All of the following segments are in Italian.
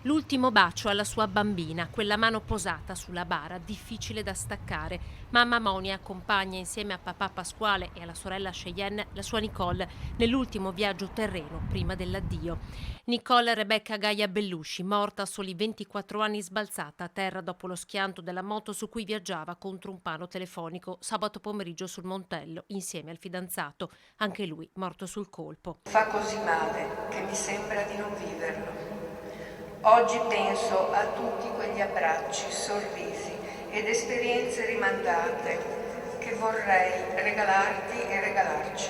L'ultimo bacio alla sua bambina, quella mano posata sulla bara, difficile da staccare. Mamma Monia accompagna insieme a papà Pasquale e alla sorella Cheyenne la sua Nicole nell'ultimo viaggio terreno prima dell'addio. Nicole Rebecca Gaia Bellusci, morta a soli 24 anni sbalzata a terra dopo lo schianto della moto su cui viaggiava contro un palo telefonico sabato pomeriggio sul Montello insieme al fidanzato, anche lui morto sul colpo. Fa così male che mi sembra di non viverlo. Oggi penso a tutti quegli abbracci, sorrisi ed esperienze rimandate che vorrei regalarti e regalarci.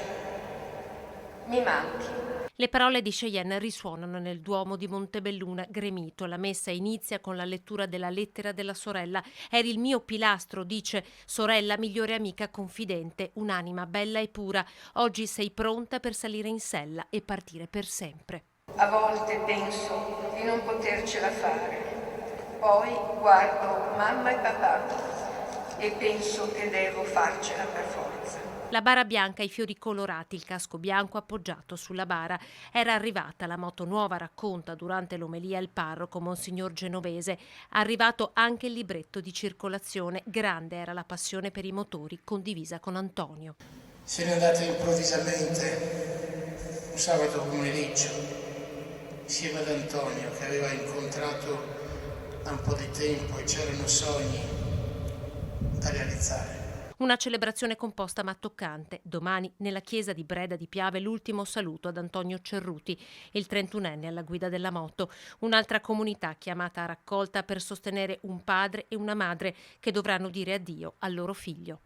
Mi manchi. Le parole di Cheyenne risuonano nel Duomo di Montebelluna, gremito. La messa inizia con la lettura della lettera della sorella. Eri il mio pilastro, dice, sorella, migliore amica, confidente, un'anima bella e pura. Oggi sei pronta per salire in sella e partire per sempre. A volte penso di non potercela fare. Poi guardo mamma e papà e penso che devo farcela per forza. La bara bianca, i fiori colorati, il casco bianco appoggiato sulla bara. Era arrivata la moto nuova, racconta durante l'omelia il parroco Monsignor Genovese. Arrivato anche il libretto di circolazione. Grande era la passione per i motori, condivisa con Antonio. Se n'è andato improvvisamente un sabato pomeriggio insieme ad Antonio, che aveva incontrato da un po' di tempo e c'erano sogni da realizzare. Una celebrazione composta ma toccante. Domani nella chiesa di Breda di Piave l'ultimo saluto ad Antonio Cerruti, il 31enne alla guida della moto. Un'altra comunità chiamata a raccolta per sostenere un padre e una madre che dovranno dire addio al loro figlio.